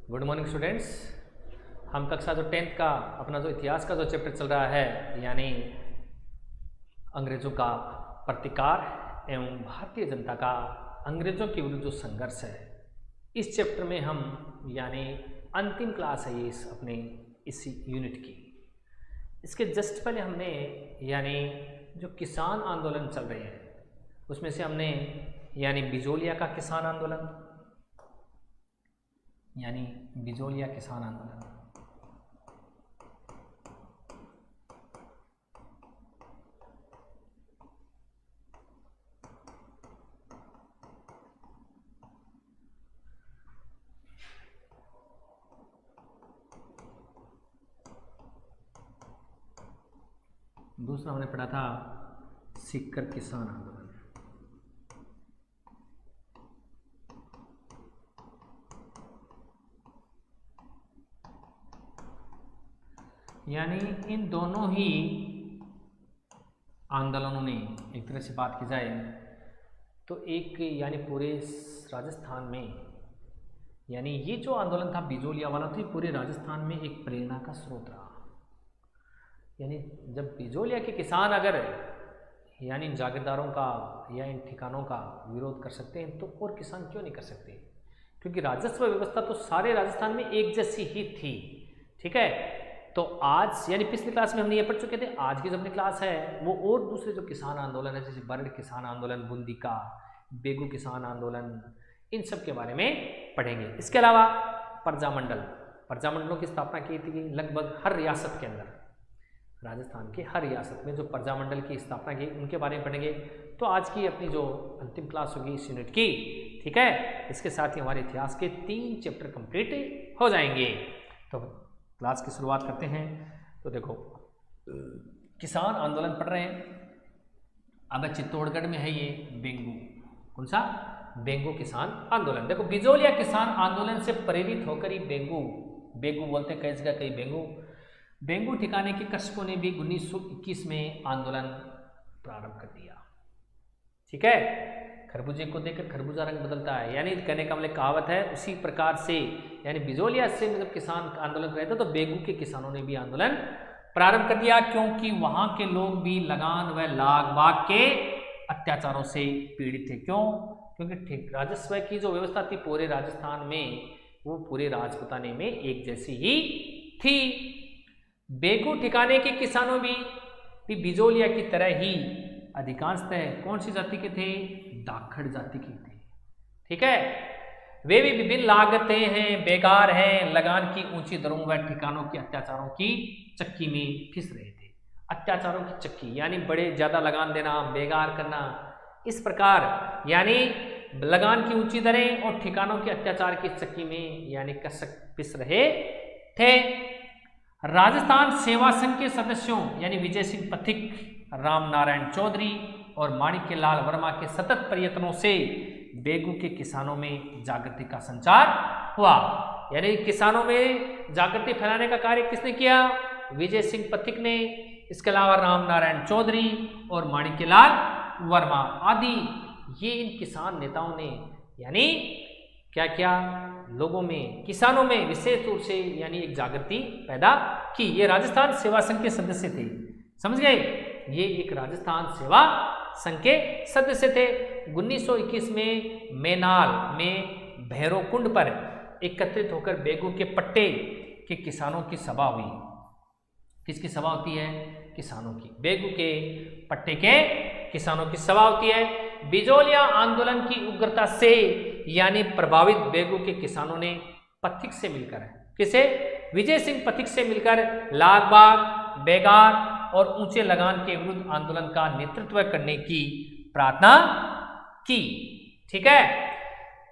Good morning students. हम कक्षा जो 10th का अपना जो इतिहास का जो चैप्टर चल रहा है यानी अंग्रेजों का प्रतिकार एवं भारतीय जनता का अंग्रेजों के विरुद्ध जो संघर्ष है, इस चैप्टर में हम यानी अंतिम क्लास है ये अपने इस यूनिट की। इसके जस्ट पहले हमने यानी जो किसान आंदोलन चल रहे हैं उसमें से हमने यानी बिजोलिया का किसान आंदोलन यानी बिजोलिया किसान आंदोलन, दूसरा हमने पढ़ा था सीकर किसान आंदोलन। यानी इन दोनों ही आंदोलनों ने एक तरह से बात की जाए तो एक यानी पूरे राजस्थान में यानी ये जो आंदोलन था बिजोलिया वाला तो पूरे राजस्थान में एक प्रेरणा का स्रोत रहा। यानी जब बिजोलिया के किसान अगर यानी जागीरदारों का या इन ठिकानों का विरोध कर सकते हैं तो और किसान क्यों नहीं कर सकते, क्योंकि राजस्व व्यवस्था तो सारे राजस्थान में एक जैसी ही थी। ठीक है, तो आज यानी पिछली क्लास में हमने ये पढ़ चुके थे। आज की जो अपनी क्लास है वो और दूसरे जो किसान आंदोलन है जैसे बरड़ किसान आंदोलन, बूंदी का बेगू किसान आंदोलन, इन सब के बारे में पढ़ेंगे। इसके अलावा प्रजामंडलों की स्थापना की थी लगभग हर रियासत के अंदर। राजस्थान के हर रियासत में जो प्रजामंडल की स्थापना की उनके बारे में पढ़ेंगे। तो आज की अपनी जो अंतिम क्लास होगी इस यूनिट की, ठीक है, इसके साथ ही हमारे इतिहास के 3 चैप्टर कंप्लीट हो जाएंगे। तो क्लास की शुरुआत करते हैं। तो देखो किसान आंदोलन पढ़ रहे हैं। अब चित्तौड़गढ़ में है ये बेंगू, कौन सा बेंगू किसान आंदोलन। देखो बिजोलिया किसान आंदोलन से प्रेरित होकर ही बेंगू बोलते हैं कई जगह, कई बेंगू ठिकाने के कृषकों ने भी 1921 में आंदोलन प्रारंभ कर दिया। ठीक है, खरबूजे को देखकर खरबूजा रंग बदलता है, यानी कहने का मतलब कहावत है। उसी प्रकार से यानी बिजोलिया से जब किसान आंदोलन कर रहे थे तो बेगू के किसानों ने भी आंदोलन प्रारंभ कर दिया, क्योंकि वहां के लोग भी लगान व लाग बाग के अत्याचारों से पीड़ित थे। क्यों? क्योंकि राजस्व की जो व्यवस्था थी पूरे राजस्थान में वो पूरे राजपुताने में एक जैसी ही थी। बेगू ठिकाने के किसानों भी बिजोलिया की तरह ही अधिकांशतः कौन सी जाति के थे? दाखड़ जाति के थे। ठीक है, वे भी विभिन्न लागतें हैं, बेकार हैं, लगान की ऊंची दरों व ठिकानों के अत्याचारों की चक्की में फिस रहे थे। अत्याचारों की चक्की यानी बड़े ज्यादा लगान देना, बेकार करना, इस प्रकार यानी लगान की ऊंची दरें और ठिकानों के अत्याचार की चक्की में यानी कसक पिस रहे थे। राजस्थान सेवा संघ के सदस्यों यानी विजय सिंह पथिक, राम नारायण चौधरी और माणिक्य लाल वर्मा के सतत प्रयत्नों से बेगू के किसानों में जागृति का संचार हुआ। यानी किसानों में जागृति फैलाने का कार्य किसने किया? विजय सिंह पथिक ने, इसके अलावा राम नारायण चौधरी और माणिक्य लाल वर्मा आदि ये इन किसान नेताओं ने यानी क्या क्या लोगों में, किसानों में विशेष रूप से यानी एक जागृति पैदा की। ये राजस्थान सेवा संघ के सदस्य थे, समझ गए? ये एक राजस्थान सेवा संघ के सदस्य थे। 1921 में मेनाल में भैरवकुंड पर एकत्रित होकर बेगू के पट्टे के किसानों की सभा हुई। किसकी सभा होती है? किसानों की। बेगू के पट्टे के किसानों की सभा होती है। बिजोलिया आंदोलन की उग्रता से यानी प्रभावित बेगू के किसानों ने पथिक से मिलकर, किसे? विजय सिंह पथिक से मिलकर लागबाग, बेगार और ऊंचे लगान के विरुद्ध आंदोलन का नेतृत्व करने की प्रार्थना की। ठीक है,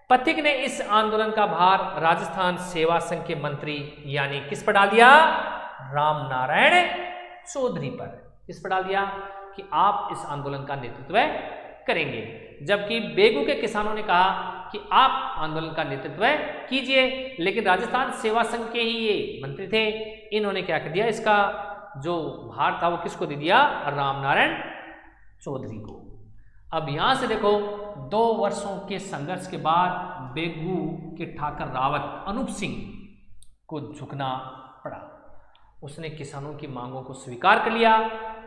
पथिक ने इस आंदोलन का भार राजस्थान सेवा संघ के मंत्री यानी किस पर डाल दिया? राम नारायण चौधरी पर। किस पर डाल दिया कि आप इस आंदोलन का नेतृत्व करेंगे, जबकि बेगू के किसानों ने कहा कि आप आंदोलन का नेतृत्व कीजिए। लेकिन राजस्थान सेवा संघ के ही ये मंत्री थे, इन्होंने क्या कर दिया? इसका जो भार था वो किसको दे दिया? राम नारायण चौधरी को। अब यहां से देखो 2 वर्षों के संघर्ष के बाद बेगू के ठाकर रावत अनूप सिंह को झुकना पड़ा। उसने किसानों की मांगों को स्वीकार कर लिया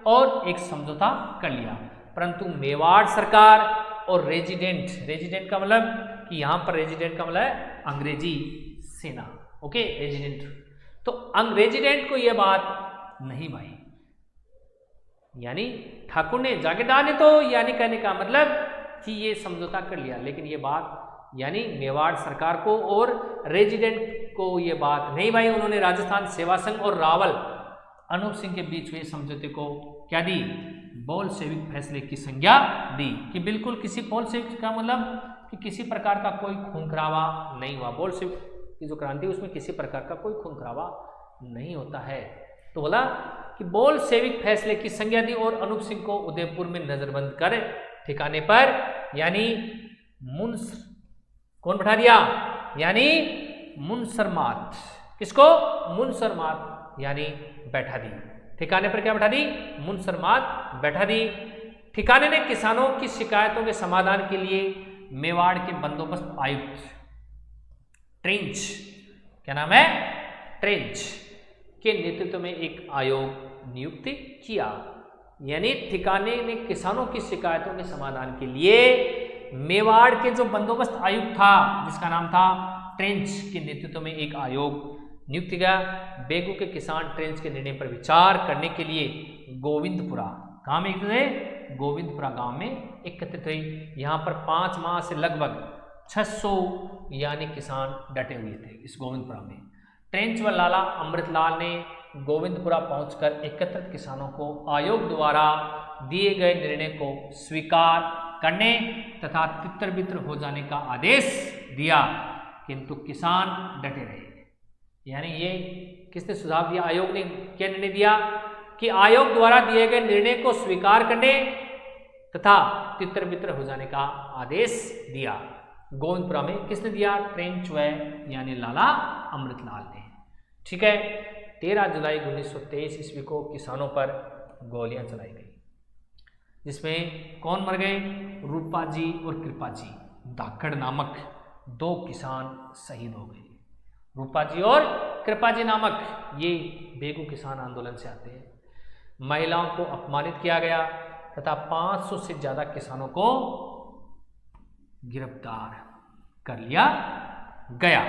और एक समझौता कर लिया, परंतु मेवाड़ सरकार और रेजिडेंट का मतलब कि यहाँ पर रेजिडेंट का मतलब है अंग्रेजी सेना, ओके, रेजिडेंट, तो रेजिडेंट को यह बात नहीं भाई, यानी ठाकुर ने, जागीरदार ने तो यानी कहने का मतलब कि ये समझौता कर लिया, लेकिन ये बात यानी मेवाड़ सरकार को और रेजिडेंट को ये बात नहीं भाई। उन्होंने राजस्थान सेवा संघ और रावल अनूप सिंह के बीच हुए समझौते को क्या दी, बोल्शेविक फैसले की संज्ञा दी, कि बिल्कुल किसी बोल्शेविक का मतलब कि किसी प्रकार का कोई खून खराबा नहीं हुआ। बोल्शेविक की जो क्रांति उसमें किसी प्रकार का कोई खून खराबा नहीं होता है। तो बोला कि बोल्शेविक फैसले की संज्ञा दी और अनूप सिंह को उदयपुर में नजरबंद कर ठिकाने पर यानी कौन बैठा दिया, यानी मुनसरमात, किसको, मुनसरमात यानी बैठा दी, ठिकाने पर क्या बैठा दी, मुनसरमात बैठा दी। ठिकाने ने किसानों की शिकायतों के समाधान के लिए मेवाड़ के बंदोबस्त आयुक्त ट्रेंच, क्या नाम है, ट्रेंच के नेतृत्व में एक आयोग नियुक्त किया। यानी ठिकाने ने किसानों की शिकायतों के समाधान के लिए मेवाड़ के जो बंदोबस्त आयुक्त था जिसका नाम था ट्रेंच के नेतृत्व में एक आयोग नियुक्त किया। बेगू के किसान ट्रेंच के निर्णय पर विचार करने के लिए गोविंदपुरा, कहाँ में एकत्रित हुए, गोविंदपुरा गांव में एकत्रित हुए। यहाँ पर 5 माह से लगभग 600 यानी किसान डटे हुए थे इस गोविंदपुरा में। ट्रेंच व लाला अमृतलाल ने गोविंदपुरा पहुंचकर एकत्रित किसानों को आयोग द्वारा दिए गए निर्णय को स्वीकार करने तथा तितर बितर हो जाने का आदेश दिया, किंतु किसान डटे रहे। यानी ये किसने सुझाव दिया, आयोग ने क्या निर्णय दिया कि आयोग द्वारा दिए गए निर्णय को स्वीकार करने तथा तितर बितर हो जाने का आदेश दिया। गोविंदपुरा में किसने दिया, ट्रेंच व यानी लाला अमृतलाल ने। ठीक है, 13 जुलाई 1923 ईस्वी को किसानों पर गोलियां चलाई गई, जिसमें कौन मर गए, रूपा जी और कृपा जी, धाकड़ नामक 2 किसान शहीद हो गए। रूपा जी और कृपा जी नामक ये बेगू किसान आंदोलन से आते हैं। महिलाओं को अपमानित किया गया तथा 500 से ज्यादा किसानों को गिरफ्तार कर लिया गया।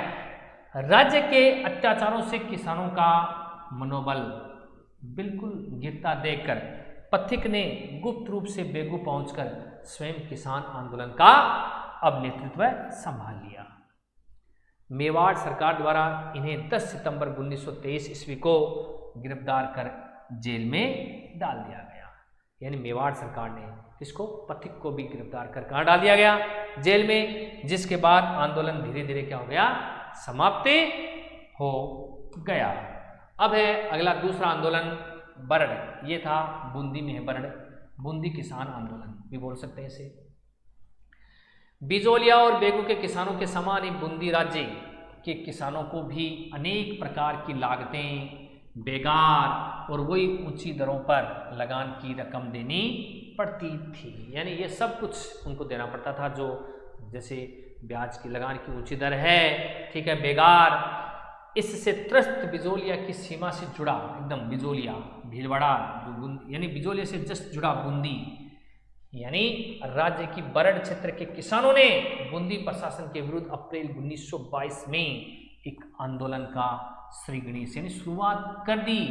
राज्य के अत्याचारों से किसानों का मनोबल बिल्कुल गिरता देखकर पथिक ने गुप्त रूप से बेगू पहुंचकर स्वयं किसान आंदोलन का अब नेतृत्व संभाल लिया। मेवाड़ सरकार द्वारा इन्हें 10 सितंबर 1923 ईस्वी को गिरफ्तार कर जेल में डाल दिया गया। यानी मेवाड़ सरकार ने किसको, पथिक को भी गिरफ्तार कर कहाँ डाल दिया गया, जेल में, जिसके बाद आंदोलन धीरे धीरे क्या हो गया, समाप्ति हो गया। अब है अगला दूसरा आंदोलन बरड़, ये था बूंदी में है बरड़, बूंदी किसान आंदोलन भी बोल सकते हैं इसे। बिजोलिया और बेगू के किसानों के समान ही बूंदी राज्य के किसानों को भी अनेक प्रकार की लागतें, बेगार और वही ऊंची दरों पर लगान की रकम देनी पड़ती थी। यानी ये सब कुछ उनको देना पड़ता था, जो जैसे ब्याज की लगान की ऊंची दर है, ठीक है, बेगार, इससे त्रस्त बिजोलिया की सीमा से जुड़ा एकदम बिजोलिया, भीलवाड़ा जो यानी बिजोलिया से जस्ट जुड़ा बूंदी, यानी राज्य की बरड़ क्षेत्र के किसानों ने बूंदी प्रशासन के विरुद्ध अप्रैल 1922 में एक आंदोलन का श्री गणेश यानी शुरुआत कर दी।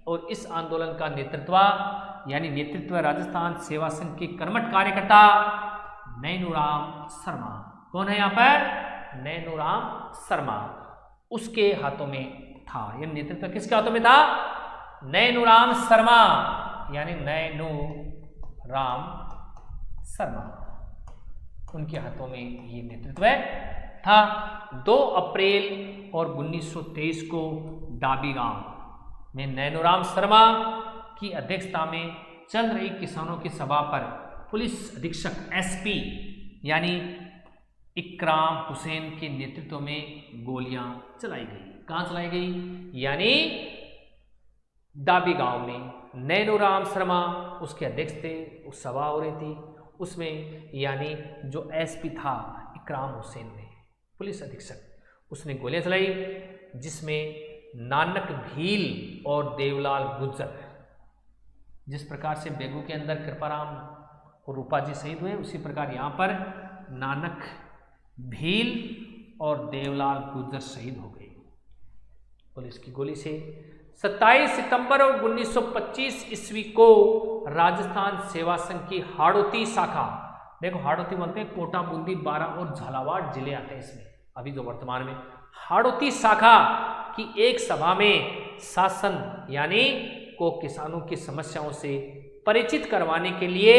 और इस आंदोलन का नेतृत्व राजस्थान सेवा संघ के कर्मठ कार्यकर्ता नैनूराम शर्मा, कौन है यहाँ पर, नैनूराम शर्मा, उसके हाथों में था। यह नेतृत्व किसके हाथों में था, नैनूराम शर्मा, यानी नैनूराम शर्मा, उनके हाथों में ये नेतृत्व था। 2 अप्रैल और 1923 को डाबी गांव में नैनूराम शर्मा की अध्यक्षता में चल रही किसानों की सभा पर पुलिस अधीक्षक एसपी यानी इकराम हुसैन के नेतृत्व में गोलियां चलाई गई। कहां चलाई गई, यानी डाबी गांव में। नैनूराम शर्मा उसके अध्यक्ष थे, उस सभा हो रही थी, उसमें यानी जो एसपी था इकराम हुसैन ने, पुलिस अधीक्षक, उसने गोलियां चलाई। जिसमें नानक भील और देवलाल गुज्जर, जिस प्रकार से बेगू के अंदर कृपाराम और रूपा जी शहीद हुए, उसी प्रकार यहाँ पर नानक भील और देवलाल गुज्जर शहीद हो गए पुलिस की गोली से। 27 सितंबर 1925 ईस्वी को राजस्थान सेवा संघ की हाड़ौती शाखा, देखो हाड़ौती बोलते हैं कोटा, बूंदी, बारा और झालावाड़ जिले आते हैं इसमें, अभी जो वर्तमान में हाड़ौती शाखा की एक सभा में शासन यानी को किसानों की समस्याओं से परिचित करवाने के लिए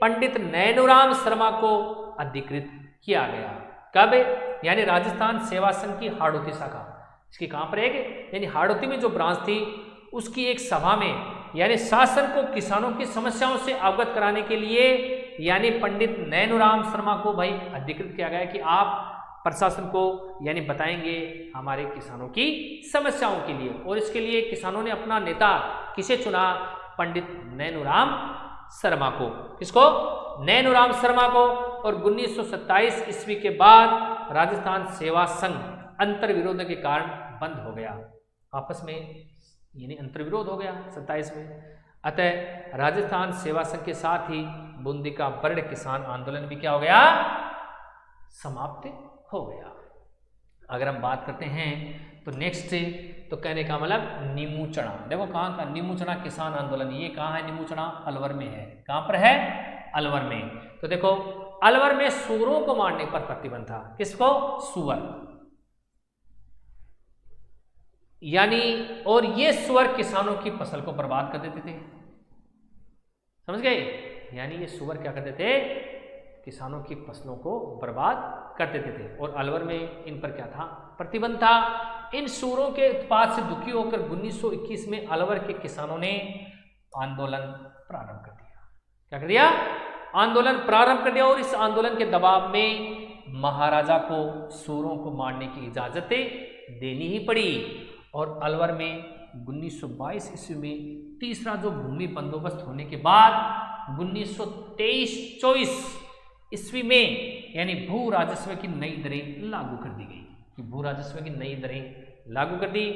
पंडित नैनूराम शर्मा को अधिकृत किया गया। कब? यानी राजस्थान सेवा संघ की हाड़ौती शाखा, इसकी कहां पर है? यानी हाड़ौती में जो ब्रांच थी उसकी एक सभा में यानी शासन को किसानों की समस्याओं से अवगत कराने के लिए यानी पंडित नैनूराम शर्मा को भाई अधिकृत किया गया कि आप प्रशासन को यानी बताएंगे हमारे किसानों की समस्याओं के लिए। और इसके लिए किसानों ने अपना नेता किसे चुना? पंडित नैनूराम शर्मा को। किसको? नैनूराम शर्मा को। और 1927 ईस्वी के बाद राजस्थान सेवा संघ अंतर्विरोध के कारण बंद हो गया, आपस में यानी अंतर्विरोध हो गया 27 में। अतः राजस्थान सेवा संघ के साथ ही बूंदी का बर्ड किसान आंदोलन भी क्या हो गया? समाप्त हो गया। अगर हम बात करते हैं तो नेक्स्ट, तो कहने का मतलब नीमूचना, देखो कहाँ का नीमूचना किसान आंदोलन, ये कहाँ है? नीमूचना अलवर में है। कहाँ पर है? अलवर में। तो देखो अलवर में सूअरों को मारने पर प्रतिबंध था। किसको? सूअर, यानी और ये सुअर किसानों की फसल को बर्बाद कर देते थे, समझ गए? यानी ये सुअर क्या करते थे? किसानों की फसलों को बर्बाद कर देते थे। और अलवर में इन पर क्या था? प्रतिबंध था। इन सूअरों के उत्पाद से दुखी होकर 1921 में अलवर के किसानों ने आंदोलन प्रारंभ कर दिया। क्या कर दिया? आंदोलन प्रारंभ कर दिया। और इस आंदोलन के दबाव में महाराजा को सूअरों को मारने की इजाजत देनी ही पड़ी। और अलवर में 1922 ईस्वी में तीसरा जो भूमि बंदोबस्त होने के बाद 1923-24 ईस्वी में यानी भू राजस्व की नई दरें लागू कर दी गई, कि भू राजस्व की नई दरें लागू कर दी।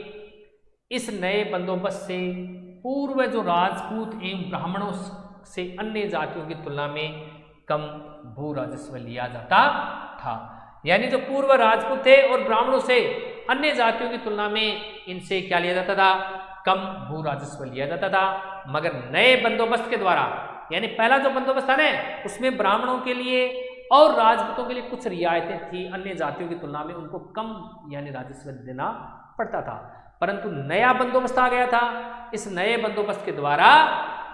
इस नए बंदोबस्त से पूर्व जो राजपूत एवं ब्राह्मणों से अन्य जातियों की तुलना में कम भू राजस्व लिया जाता था। यानी जो पूर्व राजपूत थे और ब्राह्मणों से अन्य जातियों की तुलना में इनसे क्या लिया जाता था? कम भू राजस्व लिया जाता था। मगर नए बंदोबस्त के द्वारा, यानी पहला जो बंदोबस्त था ना, उसमें ब्राह्मणों के लिए और राजपूतों के लिए कुछ रियायतें थी, अन्य जातियों की तुलना में उनको कम यानी राजस्व देना पड़ता था। परंतु नया बंदोबस्त आ गया था। इस नए बंदोबस्त के द्वारा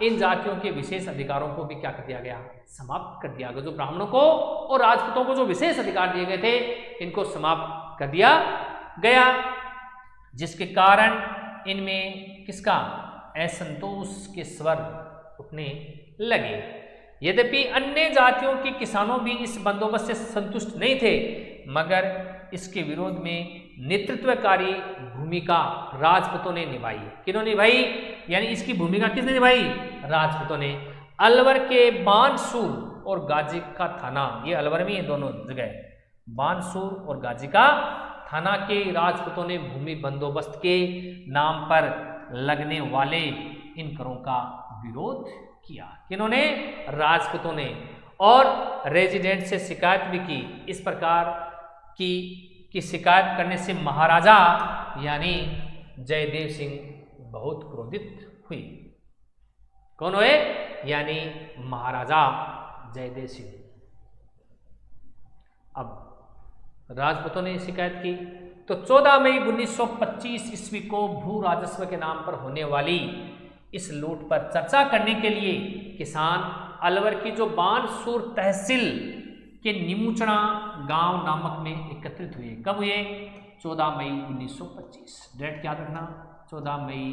इन जातियों के विशेष अधिकारों को भी क्या कर दिया गया? समाप्त कर दिया गया। जो ब्राह्मणों को और राजपूतों को जो विशेष अधिकार दिए गए थे, इनको समाप्त कर दिया गया, जिसके कारण इनमें किसका? असंतोष के स्वर उठने लगे। यद्यपि अन्य जातियों के किसानों भी इस बंदोबस्त से संतुष्ट नहीं थे, मगर इसके विरोध में नेतृत्वकारी भूमिका राजपूतों ने निभाई। किन्होंने निभाई? यानी इसकी भूमिका किसने निभाई? राजपूतों ने। अलवर के बानसूर और गाजी का थाना, ये अलवर में ये दोनों जगह, बानसूर और गाजी का थाना के राजपूतों ने भूमि बंदोबस्त के नाम पर लगने वाले इन करों का विरोध किया। किन्होंने? राजपूतों ने। और रेजिडेंट से शिकायत भी की। इस प्रकार की शिकायत करने से महाराजा यानी जयदेव सिंह बहुत क्रोधित हुई। कौन हुए? यानी महाराजा जयदेव सिंह। अब राजपूतों ने शिकायत की तो 14 मई 1925 ईस्वी को भू राजस्व के नाम पर होने वाली इस लूट पर चर्चा करने के लिए किसान अलवर की जो बानसूर तहसील के नीमूचना गांव नामक में एकत्रित हुए। कब हुए? 14 मई 1925। डेट याद रखना, 14 मई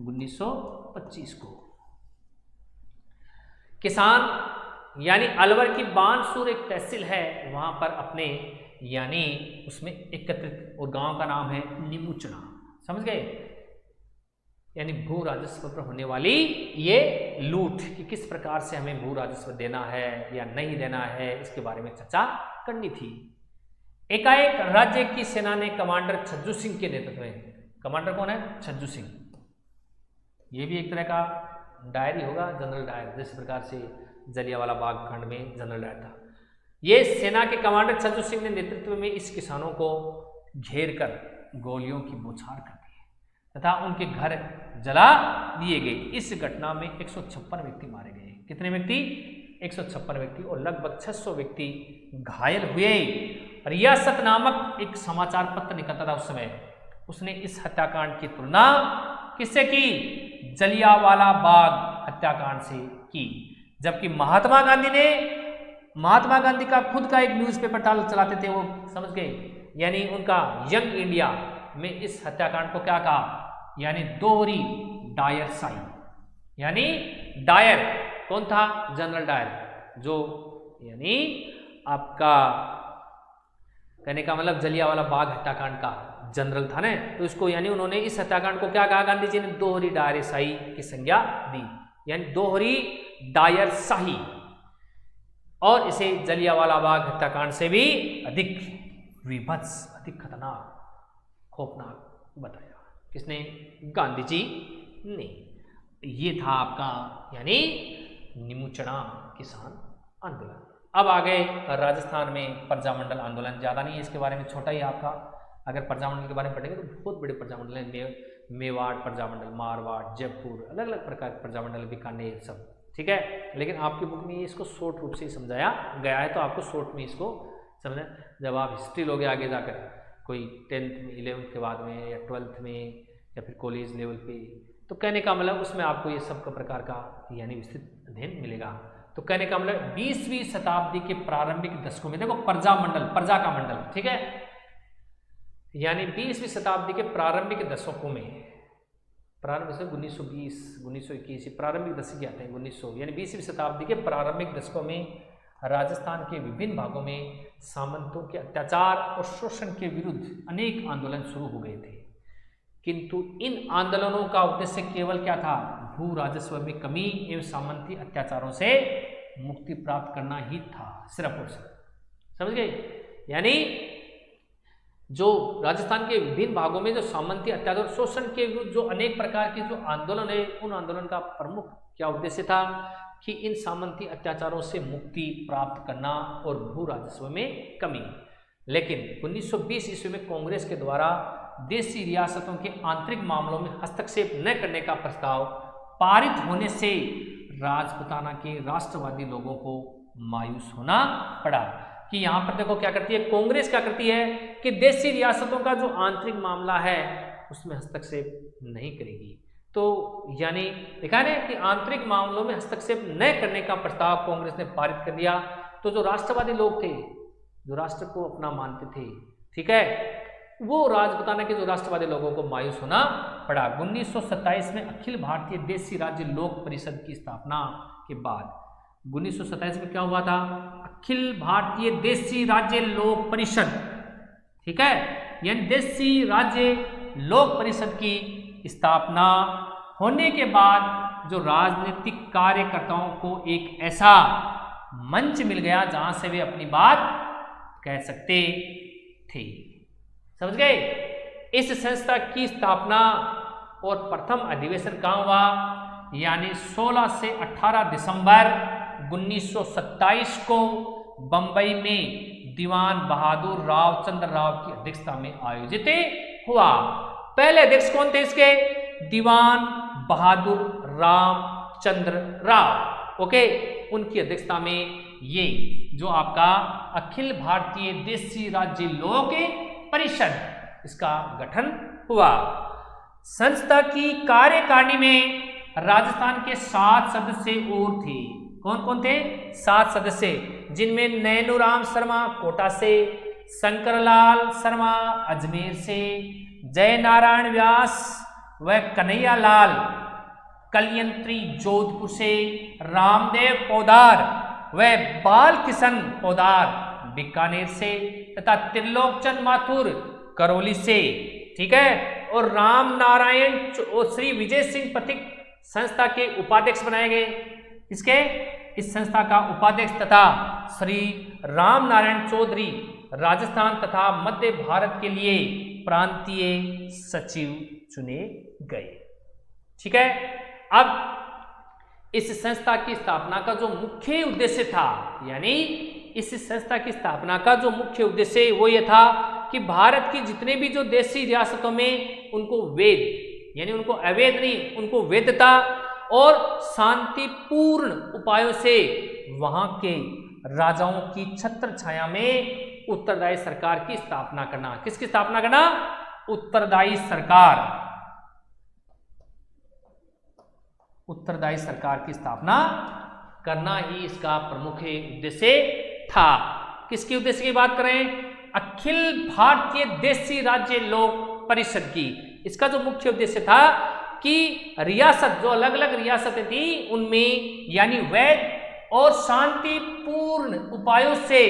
1925 को किसान यानी अलवर की बानसूर एक तहसील है, वहां पर अपने यानी उसमें एकत्रित, और गांव का नाम है नीमूचना। समझ गए? यानी भू राजस्व पर होने वाली ये लूट कि किस प्रकार से हमें भू राजस्व देना है या नहीं देना है, इसके बारे में चर्चा करनी थी। एकाएक राज्य की सेना ने कमांडर छज्जू सिंह के नेतृत्व में, कमांडर कौन है? छज्जू सिंह। ये भी एक तरह का डायरी होगा, जनरल डायर, जिस प्रकार से जलियांवाला बाग कांड में जनरल डायर था। ये सेना के कमांडर छज्जू सिंह ने नेतृत्व में इस किसानों को घेर कर गोलियों की बौछार कर दी तथा उनके घर जला दिए गए। इस घटना में 156 व्यक्ति मारे गए। कितने व्यक्ति? 156 व्यक्ति, और लगभग 600 व्यक्ति घायल हुए। रियासत नामक एक समाचार पत्र निकलता था उस समय, उसने इस हत्याकांड की तुलना किससे की? जलियांवाला बाग हत्याकांड से की। जबकि महात्मा गांधी का खुद का एक न्यूज़पेपर चलाते थे, वो समझ गए, यानी उनका यंग इंडिया में इस हत्याकांड को क्या कहा? यानी दोहरी डायर शाही। यानी डायर कौन था? जनरल डायर, जो यानी आपका कहने का मतलब जलियांवाला बाग हत्याकांड का जनरल था ना, तो इसको यानी उन्होंने इस हत्याकांड को क्या कहा? गांधी जी ने दोहरी डायर शाही की संज्ञा दी, यानी दोहरी डायर शाही, और इसे जलियांवाला बाग हत्याकांड से भी अधिक विभत्स, अधिक खतरनाक, खौफनाक बताया। किसने? गांधी जी ने। ये था आपका यानी निमुचना किसान आंदोलन। अब आ गए राजस्थान में प्रजामंडल आंदोलन। ज़्यादा नहीं है इसके बारे में, छोटा ही आपका, अगर प्रजामंडल के बारे में पढ़ेंगे तो बहुत बड़े प्रजामंडल हैं। मेवाड़ प्रजामंडल, मारवाड़, जयपुर, अलग अलग प्रकार के प्रजामंडल, बीकानेर, सब ठीक है। लेकिन आपकी बुक में इसको शॉर्ट रूप से समझाया गया है, तो आपको शॉर्ट में इसको समझना। जब आप हिस्ट्री लोगे आगे जाकर, कोई 10th में, 11th के बाद में, या 12th में, या फिर कॉलेज लेवल पे, तो कहने का मतलब उसमें आपको ये सब प्रकार का यानी विस्तृत अध्ययन मिलेगा। तो कहने का मतलब 20वीं शताब्दी के प्रारंभिक दशकों में, देखो प्रजामंडल, प्रजा का मंडल, ठीक है, यानी 20वीं शताब्दी के प्रारंभिक दशकों में, प्रारंभ से 1920, 1921, प्रारंभिक दशक आते हैं 1900, यानी 20वीं शताब्दी के प्रारंभिक दशकों में राजस्थान के विभिन्न भागों में सामंतों के अत्याचार और शोषण के विरुद्ध अनेक आंदोलन शुरू हो गए थे। किंतु इन आंदोलनों का उद्देश्य केवल क्या था? भू राजस्व में कमी एवं सामंती अत्याचारों से मुक्ति प्राप्त करना ही था, सिर्फ और सिर्फ। समझ गए? यानी जो राजस्थान के विभिन्न भागों में जो सामंती अत्याचार शोषण के विरुद्ध जो अनेक प्रकार के जो आंदोलन है, उन आंदोलन का प्रमुख क्या उद्देश्य था कि इन सामंती अत्याचारों से मुक्ति प्राप्त करना और भू राजस्व में कमी। लेकिन 1920 ईस्वी में कांग्रेस के द्वारा देशी रियासतों के आंतरिक मामलों में हस्तक्षेप न करने का प्रस्ताव पारित होने से राजपूताना के राष्ट्रवादी लोगों को मायूस होना पड़ा। कि यहाँ पर देखो क्या करती है कांग्रेस, क्या करती है कि देशी रियासतों का जो आंतरिक मामला है उसमें हस्तक्षेप नहीं करेगी। तो यानी देखा है कि आंतरिक मामलों में हस्तक्षेप न करने का प्रस्ताव कांग्रेस ने पारित कर दिया। तो जो राष्ट्रवादी लोग थे, जो राष्ट्र को अपना मानते थे, ठीक है, वो राजपूताना के जो राष्ट्रवादी लोगों को मायूस होना पड़ा। 1927 में अखिल भारतीय देशी राज्य लोक परिषद की स्थापना के बाद 1927 में क्या हुआ था? अखिल भारतीय देशी राज्य लोक परिषद, ठीक है, यानी देशी राज्य लोक परिषद की स्थापना होने के बाद जो राजनीतिक कार्यकर्ताओं को एक ऐसा मंच मिल गया जहां से वे अपनी बात कह सकते थे। समझ गए? इस संस्था की स्थापना और प्रथम अधिवेशन कहाँ हुआ? यानी 16 से 18 दिसंबर 1927 को बंबई में दीवान बहादुर राव चंद्र राव की अध्यक्षता में आयोजित हुआ। पहले अध्यक्ष कौन थे इसके? दीवान बहादुर रामचंद्र राव, ओके, उनकी अध्यक्षता में ये जो आपका अखिल भारतीय देशी राज्य लोक परिषद, इसका गठन हुआ। संस्था की कार्यकारिणी में राजस्थान के 7 सदस्य और थे। कौन कौन थे? 7 सदस्य, जिनमें नैनूराम शर्मा कोटा से, शंकरलाल शर्मा अजमेर से, जय नारायण व्यास व कन्हैया लाल कलयंत्री जोधपुर से, रामदेव पोदार व बाल किशन पोदार बीकानेर से तथा त्रिलोकचंद माथुर करौली से, ठीक है, और राम नारायण और श्री विजय सिंह पथिक संस्था के उपाध्यक्ष बनाए गए। इसके इस संस्था का उपाध्यक्ष तथा श्री राम नारायण चौधरी राजस्थान तथा मध्य भारत के लिए प्रांतीय सचिव चुने गए। ठीक है, अब इस संस्था की स्थापना का जो मुख्य उद्देश्य था, यानी इस संस्था की स्थापना का जो मुख्य उद्देश्य वो ये था कि भारत की जितने भी जो देशी रियासतों में उनको वेद, यानी उनको अवैध नहीं, उनको वैधता और शांतिपूर्ण उपायों से वहां के राजाओं की छत्र छाया में उत्तरदायी सरकार की स्थापना करना। किसकी स्थापना करना? उत्तरदायी सरकार, उत्तरदायी सरकार की स्थापना करना ही इसका प्रमुख उद्देश्य था। किसके उद्देश्य की बात करें? अखिल भारतीय देशी राज्य लोक परिषद की। इसका जो मुख्य उद्देश्य था कि रियासत, जो अलग अलग रियासतें थी उनमें यानी वैध और शांतिपूर्ण उपायों से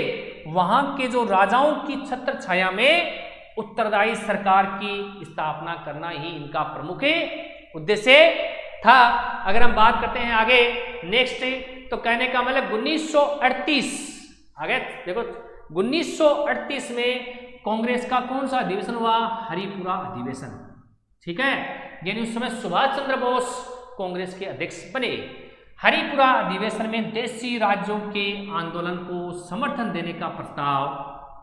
वहां के जो राजाओं की छत्र छाया में उत्तरदायी सरकार की स्थापना करना ही इनका प्रमुख उद्देश्य था। अगर हम बात करते हैं आगे नेक्स्ट, तो कहने का मतलब 1938, आगे देखो 1938 में कांग्रेस का कौन सा अधिवेशन हुआ? हरिपुरा अधिवेशन। ठीक है, यानी उस समय सुभाष चंद्र बोस कांग्रेस के अध्यक्ष बने। हरिपुरा अधिवेशन में देशी राज्यों के आंदोलन को समर्थन देने का प्रस्ताव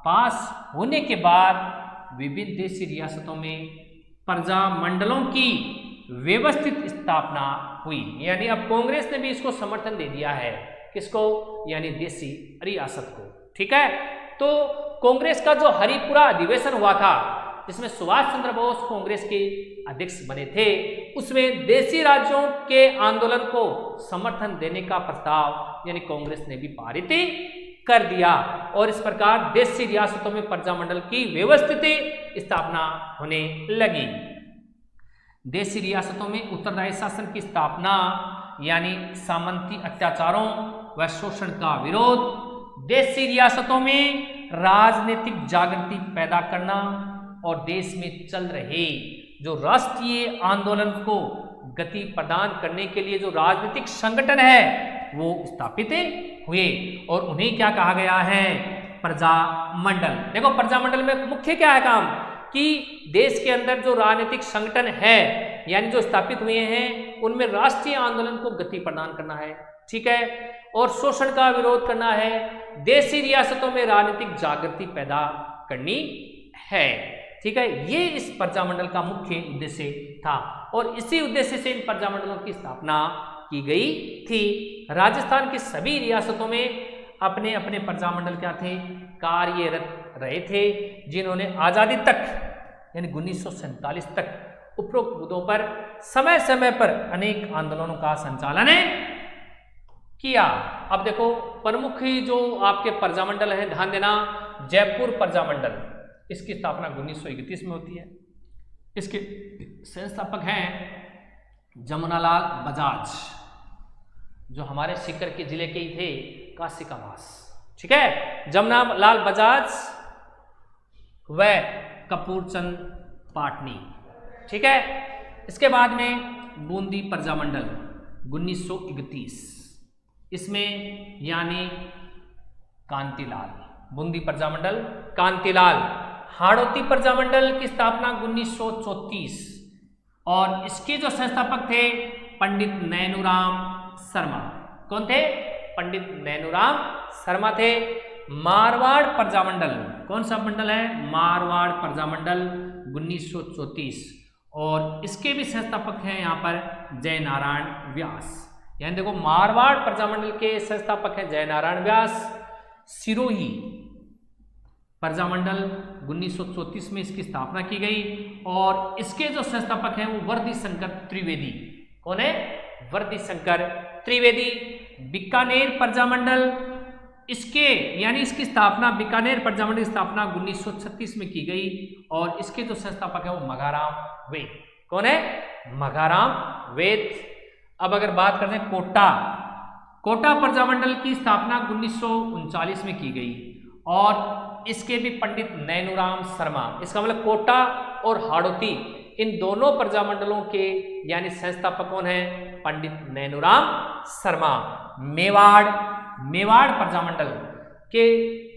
पास होने के बाद विभिन्न देशी रियासतों में प्रजा मंडलों की व्यवस्थित स्थापना हुई। यानी अब कांग्रेस ने भी इसको समर्थन दे दिया है। किसको? यानी देशी रियासत को। ठीक है, तो कांग्रेस का जो हरिपुरा अधिवेशन हुआ था जिसमें सुभाष चंद्र बोस कांग्रेस के अध्यक्ष बने थे, उसमें देशी राज्यों के आंदोलन को समर्थन देने का प्रस्ताव यानी कांग्रेस ने भी पारित कर दिया और इस प्रकार देशी रियासतों में प्रजामंडल की व्यवस्थित स्थापना होने लगी। देशी रियासतों में उत्तरदायी शासन की स्थापना यानी सामंती अत्याचारों व शोषण का विरोध, देशी रियासतों में राजनीतिक जागृति पैदा करना और देश में चल रहे जो राष्ट्रीय आंदोलन को गति प्रदान करने के लिए जो राजनीतिक संगठन है वो स्थापित हुए और उन्हें क्या कहा गया है? प्रजामंडल। देखो प्रजामंडल में मुख्य क्या है काम कि देश के अंदर जो राजनीतिक संगठन है यानी जो स्थापित हुए हैं उनमें राष्ट्रीय आंदोलन को गति प्रदान करना है। ठीक है, और शोषण का विरोध करना है, देशी रियासतों में राजनीतिक जागृति पैदा करनी है। ठीक है, ये इस प्रजामंडल का मुख्य उद्देश्य था और इसी उद्देश्य से इन प्रजामंडलों की स्थापना की गई थी। राजस्थान की सभी रियासतों में अपने अपने प्रजामंडल क्या थे? कार्यरत रहे थे, जिन्होंने आजादी तक यानी 1947 तक उपरोक्त मुद्दों पर समय समय पर अनेक आंदोलनों का संचालन किया। अब देखो प्रमुख जो आपके प्रजामंडल है, ध्यान देना, जयपुर प्रजामंडल, इसकी स्थापना 1931 में होती है। इसके संस्थापक हैं जमुनालाल बजाज, जो हमारे सीकर के जिले के ही थे, काशी का वास। ठीक है, जमुनालाल बजाज व कपूरचंद पाटनी। ठीक है, इसके बाद में बूंदी प्रजामंडल 1931, इसमें यानी कांतिलाल, बूंदी प्रजामंडल कांतिलाल। हाड़ौती प्रजामंडल की स्थापना 1934 और इसके जो संस्थापक थे पंडित नैनूराम शर्मा। कौन थे? पंडित नैनूराम शर्मा थे। मारवाड़ प्रजामंडल, कौन सा मंडल है? मारवाड़ प्रजामंडल 1934 और इसके भी संस्थापक हैं यहाँ पर जयनारायण व्यास। यानी देखो मारवाड़ प्रजामंडल के संस्थापक हैं जयनारायण व्यास। सिरोही प्रजामंडल 1934 में इसकी स्थापना की गई और इसके जो संस्थापक हैं वो वर्दी शंकर त्रिवेदी। कौन है? वर्दी शंकर त्रिवेदी। बीकानेर प्रजामंडल, इसके यानी इसकी स्थापना, बीकानेर प्रजामंडल की स्थापना 1936 में की गई और इसके जो संस्थापक हैं वो मघाराम वेद। कौन है? मघाराम वेद। अब अगर बात करते हैं कोटा प्रजामंडल की स्थापना 1939 में की गई और इसके भी पंडित नैनूराम शर्मा। इसका मतलब कोटा और हाड़ौती इन दोनों प्रजामंडलों के यानी संस्थापक कौन है? पंडित नैनूराम शर्मा। मेवाड़ प्रजामंडल के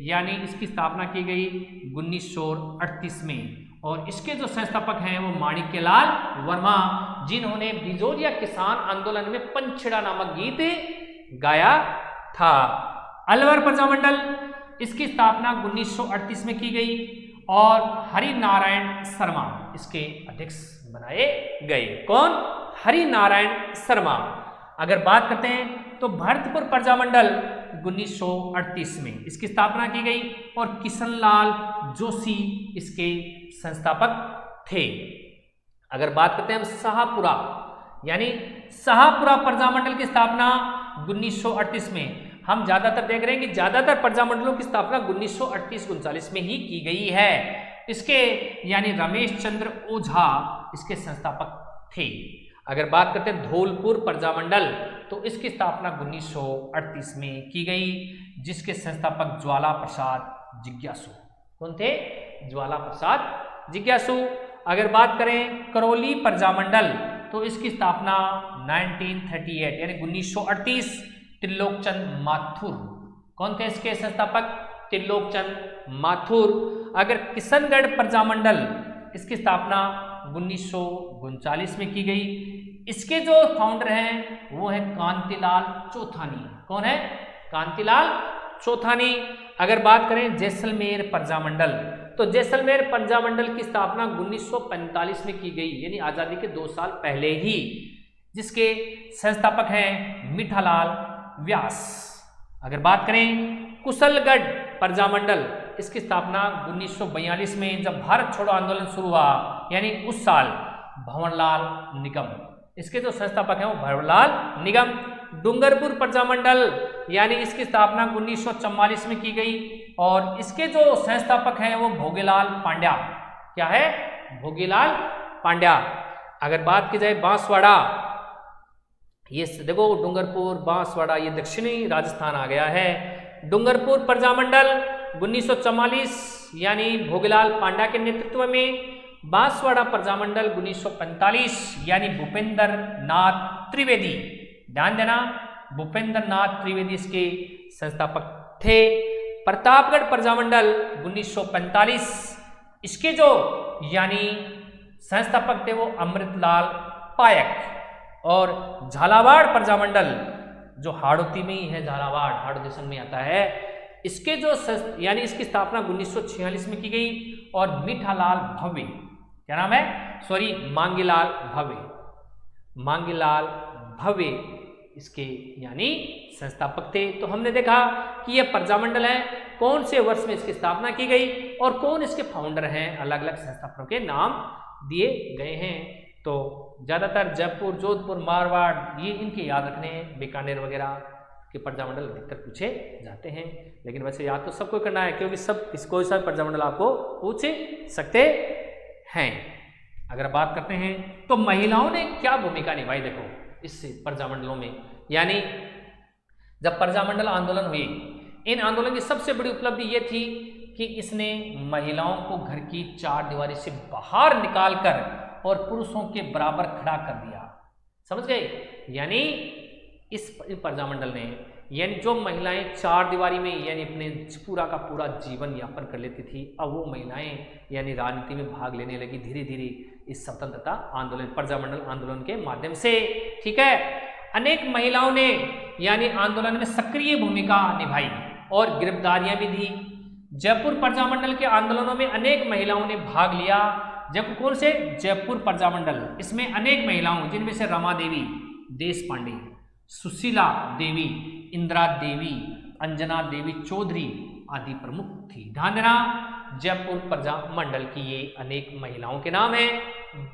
यानी इसकी स्थापना की गई 1938 में, और इसके जो संस्थापक हैं वो माणिक्यलाल वर्मा, जिन्होंने बिजोरिया किसान आंदोलन में पंछड़ा नामक गीत गाया था। अलवर प्रजामंडल, इसकी स्थापना 1938 में की गई और हरि नारायण शर्मा इसके अध्यक्ष बनाए गए। कौन? हरि नारायण शर्मा। अगर बात करते हैं तो भरतपुर प्रजामंडल 1938 में इसकी स्थापना की गई और किशनलाल जोशी इसके संस्थापक थे। अगर बात करते हैं हम शाहपुरा, यानी शाहपुरा प्रजामंडल की स्थापना 1938 में, हम ज्यादातर देख रहे हैं कि ज्यादातर प्रजामंडलों की स्थापना 1938-39 में ही की गई है। इसके यानी रमेश चंद्र ओझा इसके संस्थापक थे। अगर बात करते हैं धौलपुर प्रजामंडल, तो इसकी स्थापना 1938 में की गई, जिसके संस्थापक ज्वाला प्रसाद जिज्ञासु। कौन थे? ज्वाला प्रसाद जिज्ञासु। अगर बात करें करौली प्रजामंडल, तो इसकी स्थापना 1938 यानी 1938 त्रिलोकचंद माथुर। कौन थे इसके संस्थापक? त्रिलोकचंद माथुर। अगर किशनगढ़ प्रजामंडल, इसकी स्थापना 1939 में की गई। इसके जो फाउंडर हैं वो है कांतिलाल चौथानी। कौन है? कांतिलाल चौथानी। अगर बात करें जैसलमेर प्रजामंडल, तो जैसलमेर प्रजामंडल की स्थापना 1945 में की गई, यानी आजादी के 2 साल पहले ही, जिसके संस्थापक हैं मीठालाल व्यास। अगर बात करें कुशलगढ़ प्रजामंडल, इसकी स्थापना 1942 में जब भारत छोड़ो आंदोलन शुरू हुआ, यानी उस साल भंवरलाल निगम, इसके जो संस्थापक हैं वो भंवरलाल निगम। डूंगरपुर प्रजामंडल, यानी इसकी स्थापना 1944 में की गई और इसके जो संस्थापक हैं वो भोगीलाल पांड्या। क्या है? भोगीलाल पांड्या। अगर बात की जाए बांसवाड़ा, ये देखो डूंगरपुर बांसवाड़ा ये दक्षिणी राजस्थान आ गया है। डूंगरपुर प्रजामंडल 1944 यानी भोगीलाल पांड्या के नेतृत्व में। बांसवाड़ा प्रजामंडल 1945 यानी भूपेंद्र नाथ त्रिवेदी। ध्यान देना, भूपेंद्र नाथ त्रिवेदी इसके संस्थापक थे। प्रतापगढ़ प्रजामंडल 1945, इसके जो यानी संस्थापक थे वो अमृतलाल पायक। और झालावाड़ प्रजामंडल जो हाड़ौती में ही है, झालावाड़ हाड़ौती में आता है, इसके जो यानी इसकी स्थापना 1946 में की गई और मीठालाल भव्य, क्या नाम है? सॉरी, मांगीलाल भव्य, मांगीलाल भव्य इसके यानी संस्थापक थे। तो हमने देखा कि यह प्रजामंडल है, कौन से वर्ष में इसकी स्थापना की गई और कौन इसके फाउंडर हैं, अलग अलग संस्थापकों के नाम दिए गए हैं। तो ज़्यादातर जयपुर, जोधपुर, मारवाड़ ये इनके याद रखने हैं, बीकानेर वगैरह के प्रजामंडल अधिकतर पूछे जाते हैं। लेकिन वैसे याद तो सबको करना है, क्योंकि सब कोई सा प्रजामंडल आपको पूछ सकते हैं। अगर बात करते हैं तो महिलाओं ने क्या भूमिका निभाई, देखो इस प्रजामंडलों में, यानी जब प्रजामंडल आंदोलन हुई, इन आंदोलन की सबसे बड़ी उपलब्धि ये थी कि इसने महिलाओं को घर की 4 दीवारी से बाहर निकालकर और पुरुषों के बराबर खड़ा कर दिया। समझ गए? यानी इस प्रजामंडल ने, यानी जो महिलाएं 4 दीवारी में यानी अपने पूरा का पूरा जीवन यापन कर लेती थी, अब वो महिलाएं यानी राजनीति में भाग लेने लगी धीरे धीरे इस स्वतंत्रता आंदोलन, प्रजामंडल आंदोलन के माध्यम से। ठीक है, अनेक महिलाओं ने यानी आंदोलन में सक्रिय भूमिका निभाई और गिरफ्तारियां भी दी। जयपुर प्रजामंडल के आंदोलनों में अनेक महिलाओं ने भाग लिया। जयपुर कौन से? जयपुर प्रजामंडल, इसमें अनेक महिलाओं, जिनमें से रमा देवी, देश पांडे, सुशीला देवी, इंदिरा देवी, अंजना देवी चौधरी आदि प्रमुख थी। ध्यान देना, जयपुर प्रजामंडल की ये अनेक महिलाओं के नाम हैं।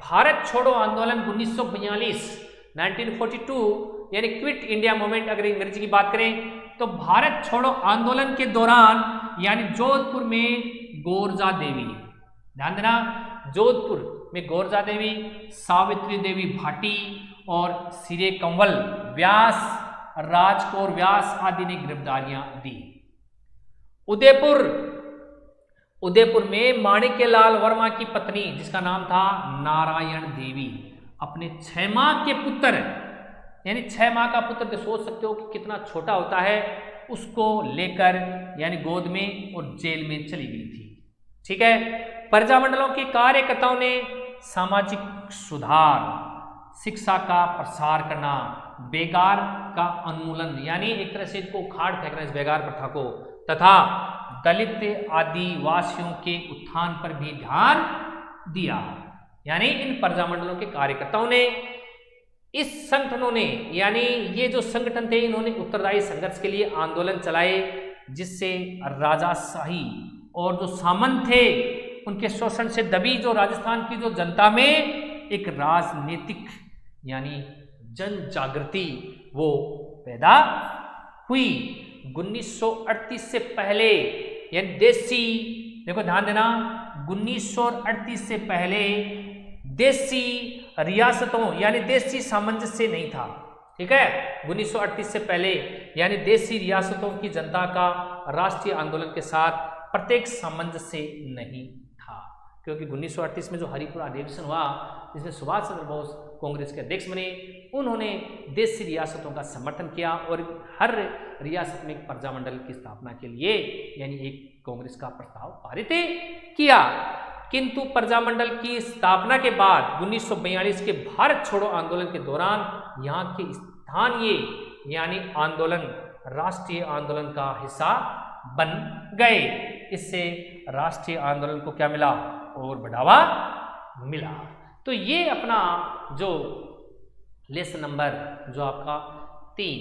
भारत छोड़ो आंदोलन 1942 1942 यानी क्विट इंडिया मूवमेंट, अगर अंग्रेजी की बात करें तो भारत छोड़ो आंदोलन के दौरान यानी जोधपुर में गोरजा देवी, ध्यान देना, जोधपुर में गोरजा देवी, सावित्री देवी भाटी और सिरे कंवल व्यास, राजकौर व्यास आदि ने गिरफ्तारियां दी। उदयपुर में माणिक्यलाल वर्मा की पत्नी, जिसका नाम था नारायण देवी, अपने 6 माह के पुत्र, यानी 6 माह का पुत्र, तो सोच सकते हो कि कितना छोटा होता है, उसको लेकर यानी गोद में और जेल में चली गई थी। ठीक है, प्रजामंडलों के कार्यकर्ताओं ने सामाजिक सुधार, शिक्षा का प्रसार करना, बेगार का उन्मूलन यानी एक तरह से इनको उखाड़ फेंकना इस बेगार प्रथा को, तथा दलित आदिवासियों के उत्थान पर भी ध्यान दिया। यानी इन प्रजामंडलों के कार्यकर्ताओं ने, इस संगठनों ने, यानी ये जो संगठन थे इन्होंने उत्तरदायी संघर्ष के लिए आंदोलन चलाए, जिससे राजाशाही और जो सामंत थे उनके शोषण से दबी जो राजस्थान की जो जनता में एक राजनीतिक यानी जन जागृति वो पैदा हुई। 1938 से पहले यानी देसी, देखो ध्यान देना, 1938 से पहले देसी रियासतों यानी देसी सामंजस्य नहीं था। ठीक है, 1938 से पहले यानी देसी रियासतों की जनता का राष्ट्रीय आंदोलन के साथ प्रत्येक सामंजस्य नहीं था, क्योंकि 1938 में जो हरिपुरा अधिवेशन हुआ जिसमें सुभाष चंद्र बोस कांग्रेस के अध्यक्ष बने, उन्होंने देशी रियासतों का समर्थन किया और हर रियासत में एक प्रजामंडल की स्थापना के लिए यानी एक कांग्रेस का प्रस्ताव पारित किया। किंतु प्रजामंडल की स्थापना के बाद 1942 के भारत छोड़ो आंदोलन के दौरान यहाँ के स्थानीय यानी आंदोलन राष्ट्रीय आंदोलन का हिस्सा बन गए। इससे राष्ट्रीय आंदोलन को क्या मिला? और बढ़ावा मिला। तो ये अपना जो लेसन नंबर जो आपका 3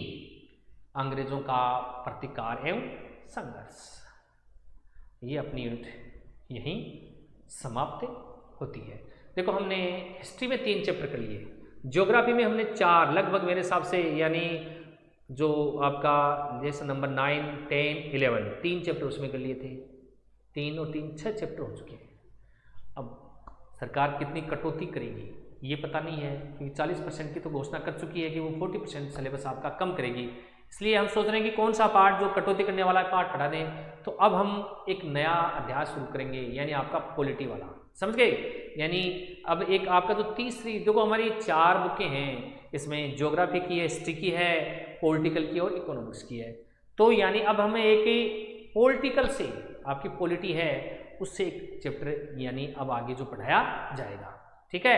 अंग्रेजों का प्रतिकार एवं संघर्ष, ये अपनी यूनिट यहीं समाप्त होती है। देखो हमने हिस्ट्री में 3 चैप्टर कर लिए, ज्योग्राफी में हमने 4 लगभग मेरे हिसाब से, यानी जो आपका लेसन नंबर 9, 10, 11 3 चैप्टर उसमें कर लिए थे। 3 और 3 6 चैप्टर हो चुके हैं। अब सरकार कितनी कटौती करेगी ये पता नहीं है, क्योंकि 40% की तो घोषणा कर चुकी है कि वो 40% सिलेबस आपका कम करेगी। इसलिए हम सोच रहे हैं कि कौन सा पार्ट जो कटौती करने वाला पार्ट हटा दें। तो अब हम एक नया अध्याय शुरू करेंगे, यानी आपका पॉलिटी वाला, समझ गए? यानी अब एक आपका जो तीसरी, देखो हमारी 4 बुकें हैं, इसमें ज्योग्राफी की है, हिस्ट्री की है, पॉलिटिकल की और इकोनॉमिक्स की है। तो यानी अब हमें एक पॉलिटिकल से आपकी पॉलिटी है उससे एक चैप्टर यानी अब आगे जो पढ़ाया जाएगा। ठीक है,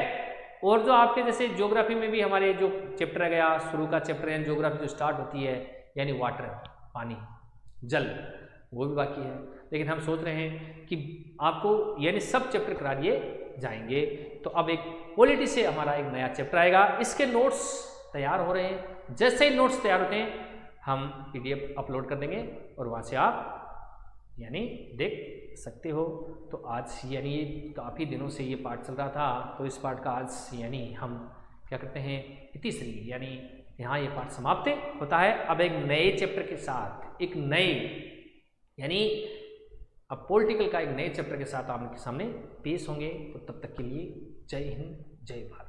और जो आपके जैसे ज्योग्राफी में भी हमारे जो चैप्टर है गया, शुरू का चैप्टर यानी ज्योग्राफी जो स्टार्ट होती है यानी वाटर, पानी, जल, वो भी बाकी है। लेकिन हम सोच रहे हैं कि आपको यानी सब चैप्टर करा दिए जाएंगे। तो अब एक पॉलिटी से हमारा एक नया चैप्टर आएगा, इसके नोट्स तैयार हो रहे हैं। जैसे ही नोट्स तैयार होते हैं हम PDF अपलोड कर देंगे और वहाँ से आप यानी देख सकते हो। तो आज यानी काफ़ी दिनों से ये पार्ट चल रहा था, तो इस पार्ट का आज यानी हम क्या करते हैं, तीसरी यानी यहाँ ये पार्ट समाप्त होता है। अब एक नए चैप्टर के साथ, एक नए यानी अब पॉलिटिकल का एक नए चैप्टर के साथ आपके सामने पेश होंगे। तो तब तक के लिए जय हिंद, जय भारत।